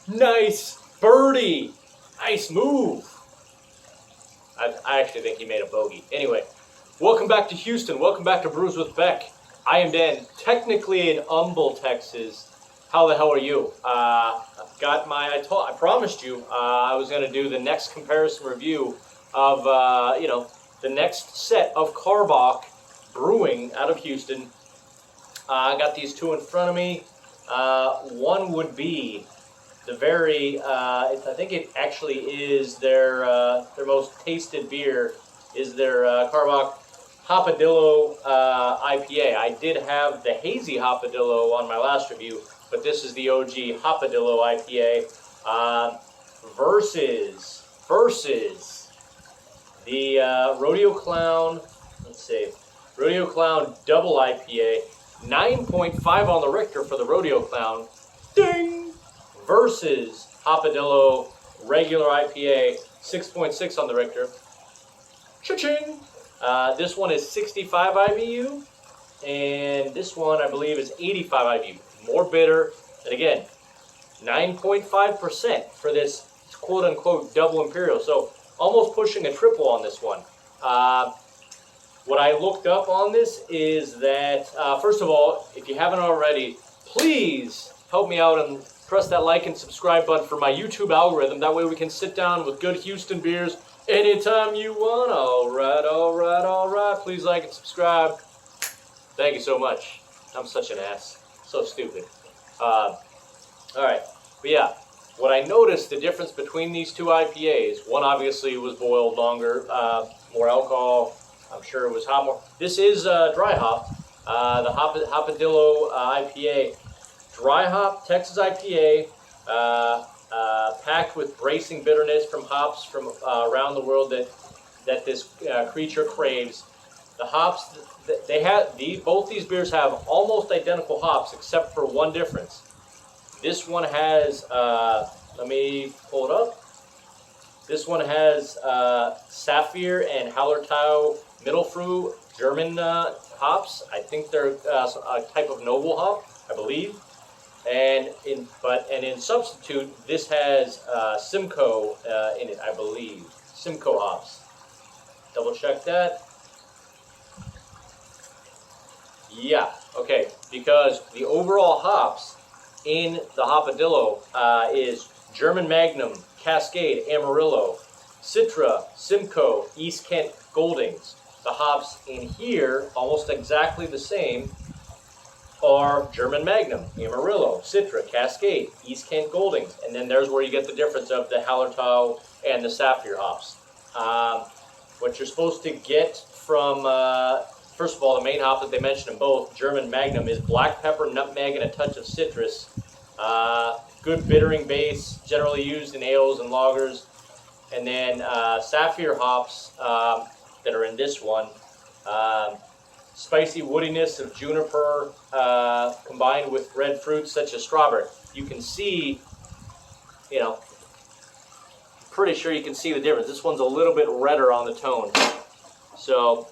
Nice birdie. Nice move. I actually think he made a bogey. Anyway, welcome back to Houston. Welcome back to Brews with Beck. I am Dan, technically in Humble, Texas. How the hell are you? I've got I promised you I was going to do the next comparison review of, the next set of Karbach Brewing out of Houston. I got these two in front of me. One would be the I think it actually is their most tasted beer, is their Karbach Hopadillo IPA. I did have the hazy Hopadillo on my last review, but this is the OG Hopadillo IPA versus the Rodeo Clown. Let's see, Rodeo Clown Double IPA, 9.5 on the Richter for the Rodeo Clown. Ding! Versus Hopadillo regular IPA, 6.6 on the Richter. Cha-ching! This one is 65 IBU, and this one I believe is 85 IBU. More bitter, and again, 9.5% for this quote-unquote double imperial. So almost pushing a triple on this one. What I looked up on this is that, first of all, if you haven't already, please help me out and press that like and subscribe button for my YouTube algorithm. That way we can sit down with good Houston beers anytime you want. All right. Please like and subscribe. Thank you so much. I'm such an ass. So stupid. All right. But yeah, what I noticed, the difference between these two IPAs, one obviously was boiled longer, more alcohol. I'm sure it was hop more. This is dry hop. The Hopadillo IPA. Dry hop, Texas IPA, packed with bracing bitterness from hops from around the world that this creature craves. The hops, both these beers have almost identical hops except for one difference. This one has, let me pull it up. This one has Sapphire and Hallertau Mittelfrüh German hops. I think they're a type of noble hop, I believe. And in substitute, this has Simcoe in it, I believe. Simcoe hops. Double check that. Yeah, okay. Because the overall hops in the Hopadillo is German Magnum, Cascade, Amarillo, Citra, Simcoe, East Kent, Goldings. The hops in here, almost exactly the same, are German Magnum, Amarillo, Citra, Cascade, East Kent Goldings, and then there's where you get the difference of the Hallertau and the Sapphire hops. What you're supposed to get from, first of all, the main hop that they mentioned in both, German Magnum, is black pepper, nutmeg, and a touch of citrus. Good bittering base, generally used in ales and lagers. And then Sapphire hops that are in this one. Spicy woodiness of juniper combined with red fruits such as strawberry. You can see, pretty sure you can see the difference. This one's a little bit redder on the tone. So,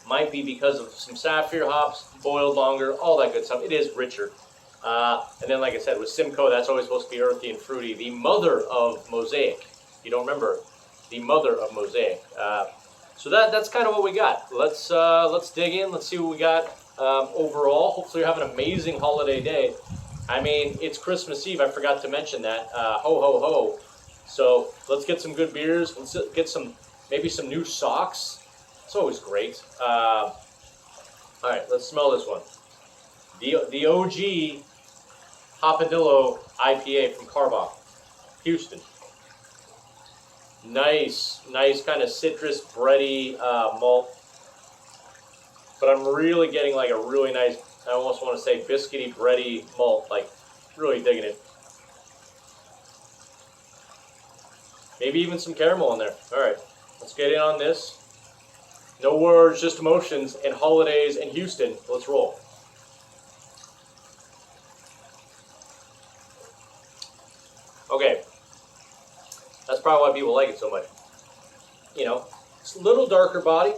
might be because of some Sapphire hops, boiled longer, all that good stuff. It is richer. And then, like I said, with Simcoe, that's always supposed to be earthy and fruity. The mother of Mosaic. You don't remember, the mother of Mosaic. So that's kind of what we got. Let's dig in. Let's see what we got overall. Hopefully you're having an amazing holiday day. I mean, it's Christmas Eve. I forgot to mention that. Ho, ho, ho. So let's get some good beers. Let's get maybe some new socks. It's always great. All right, let's smell this one. The OG Hopadillo IPA from Karbach, Houston. Nice kind of citrus, bready malt. But I'm really getting like a really nice, I almost want to say biscuity, bready malt. Like, really digging it. Maybe even some caramel in there. All right, let's get in on this. No words, just emotions, and holidays in Houston. Let's roll. Okay. That's probably why people like it so much. It's a little darker body.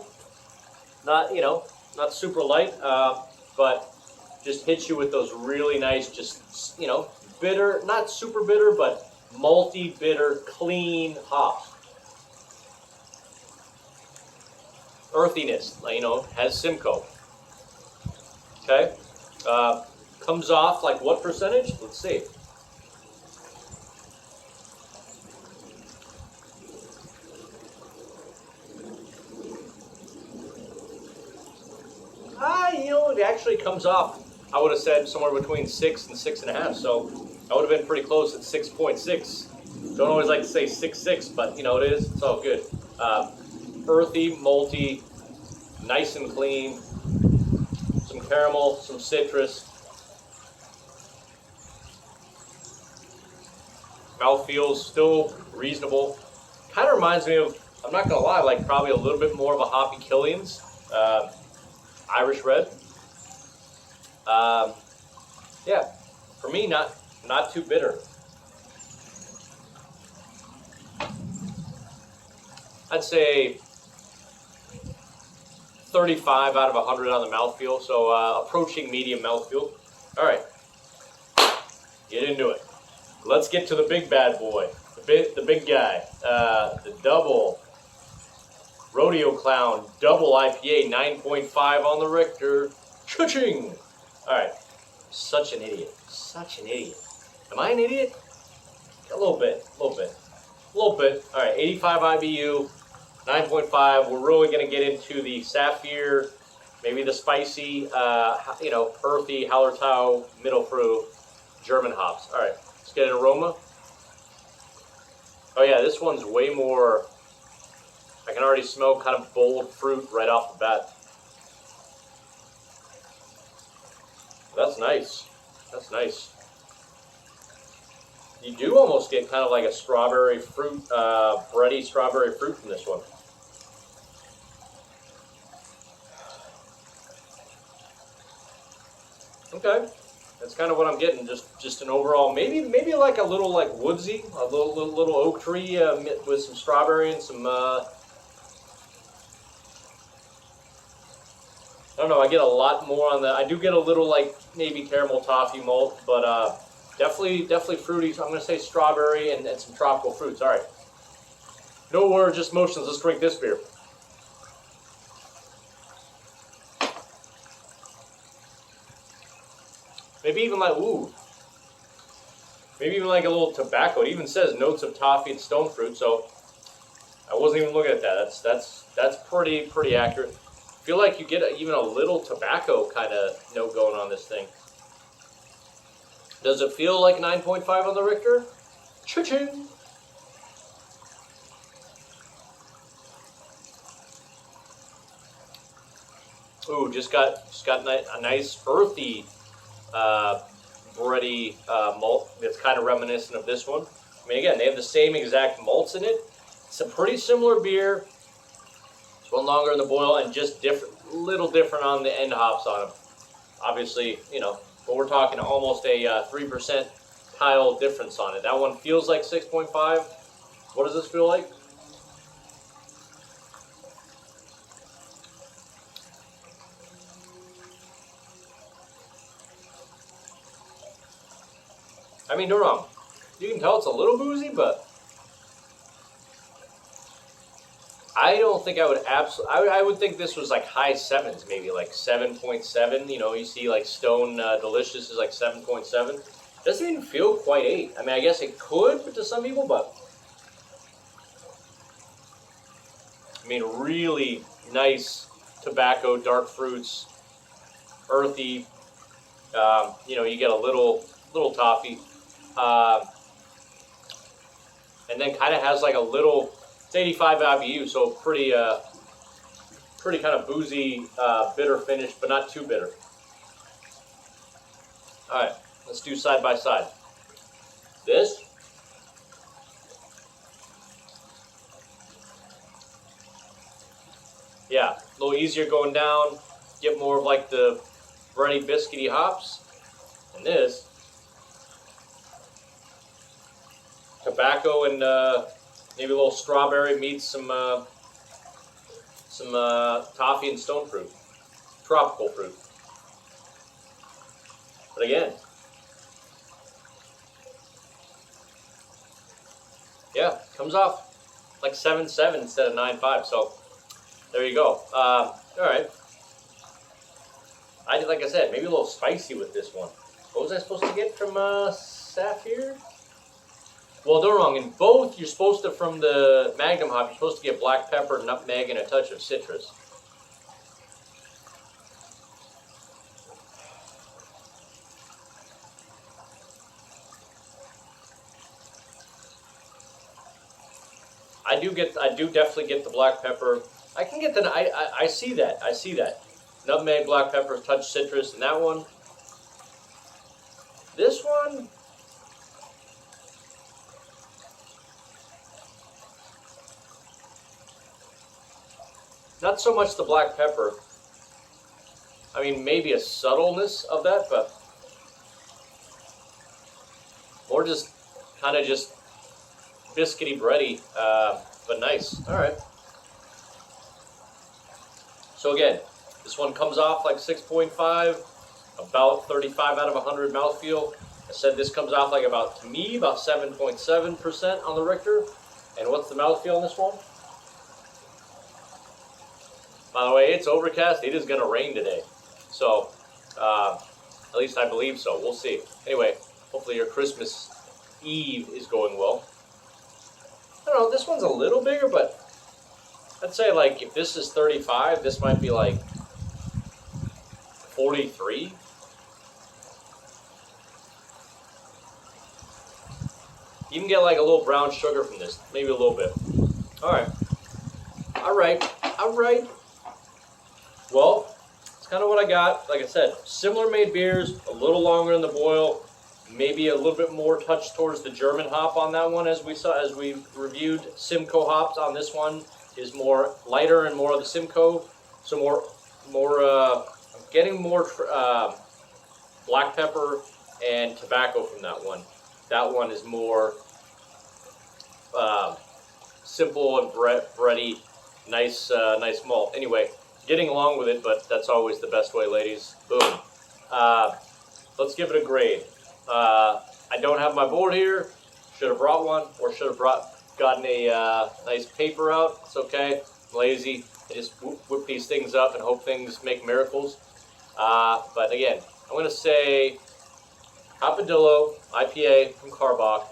Not super light, but just hits you with those really nice, just, bitter, not super bitter, but multi-bitter, clean hops. Earthiness, you know, has Simcoe. Okay, comes off like what percentage? Let's see. You know, it actually comes off, I would have said somewhere between 6 and 6.5, so I would have been pretty close at 6.6. Don't always like to say 6.6, but you know, it is, it's all good. Earthy, malty, nice and clean, some caramel, some citrus. Mouthfeel's still reasonable. Kind of reminds me of, I'm not gonna lie, like probably a little bit more of a hoppy Killian's. Irish Red. Yeah, for me, not too bitter. I'd say 35 out of 100 on the mouthfeel, so approaching medium mouthfeel. All right, get into it. Let's get to the big bad boy, the big guy, the double Rodeo Clown Double IPA, 9.5 on the Richter. Cha-ching! All right, such an idiot, such an idiot. Am I an idiot? A little bit. All right, 85 IBU, 9.5. We're really gonna get into the Sapphire, maybe the spicy, you know, earthy Hallertau middle fruit German hops. All right, let's get an aroma. Oh yeah, this one's way more. I can already smell kind of bold fruit right off the bat. That's nice. That's nice. You do almost get kind of like a strawberry fruit, bready strawberry fruit from this one. Okay, that's kind of what I'm getting. Just an overall, maybe like a little like woodsy, a little oak tree with some strawberry and some. I don't know, I get a lot more on the, I do get a little like maybe caramel toffee malt, but definitely fruity. So I'm going to say strawberry and some tropical fruits. All right. No words, just motions. Let's drink this beer. Maybe even like, maybe even like a little tobacco. It even says notes of toffee and stone fruit, so I wasn't even looking at that. That's pretty accurate. I feel like you get even a little tobacco kind of note going on this thing. Does it feel like 9.5 on the Richter? Cha-ching! Ooh, just got a nice earthy, bready malt that's kind of reminiscent of this one. I mean, again, they have the same exact malts in it. It's a pretty similar beer. It's one longer in the boil and just little different on the end hops on them. Obviously, you know, but we're talking almost a 3% tile difference on it. That one feels like 6.5. What does this feel like? I mean, don't get me wrong. You can tell it's a little boozy, but I don't think I would I would think this was like high sevens, maybe like 7.7. You know, you see like Stone Delicious is like 7.7. Doesn't even feel quite 8. I mean, I guess it could to some people, but I mean, really nice tobacco, dark fruits, earthy. You know, you get a little toffee, and then kind of has like a little. It's 85 IBU, so pretty kind of boozy, bitter finish, but not too bitter. All right, let's do side by side. This. Yeah, a little easier going down, get more of like the bready, biscuity hops. And this, tobacco and maybe a little strawberry meets some toffee and stone fruit, tropical fruit. But again, Comes off like 7.7 instead of 9.5. So there you go. All right. Like I said, maybe a little spicy with this one. What was I supposed to get from Sapphire? Well, don't wrong. In both, you're supposed to, from the Magnum hop, you're supposed to get black pepper, nutmeg, and a touch of citrus. I do definitely get the black pepper. I can get the, I see that. I see that. Nutmeg, black pepper, touch citrus, and that one. This one, not so much the black pepper. I mean, maybe a subtleness of that, but more just kind of just biscuity bready, but nice. All right. So again, this one comes off like 6.5, about 35 out of 100 mouthfeel. I said this comes off like about, to me, about 7.7% on the Richter. And what's the mouthfeel on this one? By the way, it's overcast. It is going to rain today. So, at least I believe so. We'll see. Anyway, hopefully your Christmas Eve is going well. I don't know, this one's a little bigger, but I'd say like if this is 35, this might be like 43. You can get like a little brown sugar from this, maybe a little bit. All right. All right. All right. Well, it's kind of what I got. Like I said, similar made beers, a little longer in the boil, maybe a little bit more touch towards the German hop on that one, as we reviewed. Simcoe hops on this one is more lighter and more of the Simcoe, so I'm getting more black pepper and tobacco from that one. That one is more simple and bready, nice malt. Anyway, getting along with it, but that's always the best way, ladies. Boom. Let's give it a grade. I don't have my board here. Should have brought one, or should have gotten a nice paper out. It's okay. I'm lazy. I just whip these things up and hope things make miracles. But again, I'm going to say Hopadillo IPA from Karbach.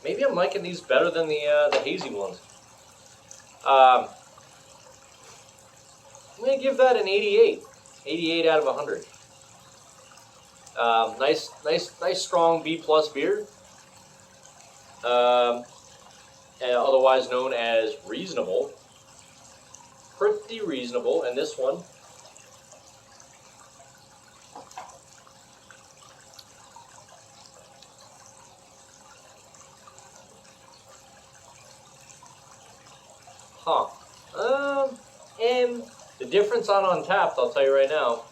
Maybe I'm liking these better than the hazy ones. I'm going to give that an 88. 88 out of 100. Nice strong B+ beer. Otherwise known as reasonable. Pretty reasonable. And this one, and the difference on Untapped, I'll tell you right now.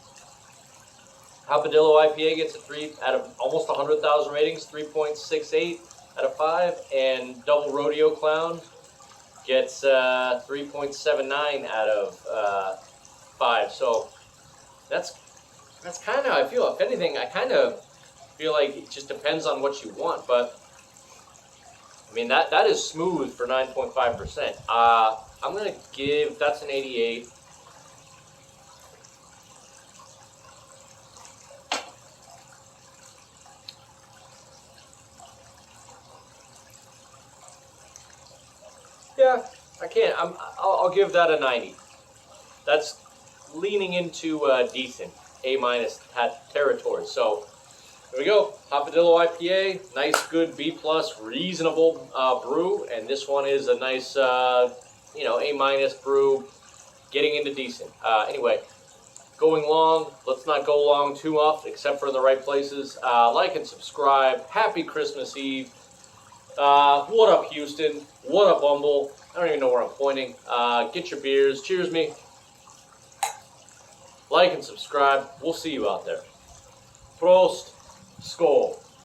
Hopadillo IPA gets a 3 out of almost 100,000 ratings, 3.68 out of 5, and Double Rodeo Clown gets 3.79 out of 5. So that's kind of, I feel, if anything, I kind of feel like it just depends on what you want. But I mean, that is smooth for 9.5%. I'm gonna give, that's an 88. Yeah, I can't. I'll give that a 90. That's leaning into decent A- territory. So there we go. Hopadillo IPA, nice, good B+, reasonable brew, and this one is a nice, A- brew, getting into decent. Anyway, going long. Let's not go long too often, except for in the right places. Like and subscribe. Happy Christmas Eve. What up, Houston? What up, Bumble? I don't even know where I'm pointing. Get your beers. Cheers me. Like and subscribe. We'll see you out there. Prost. Skål.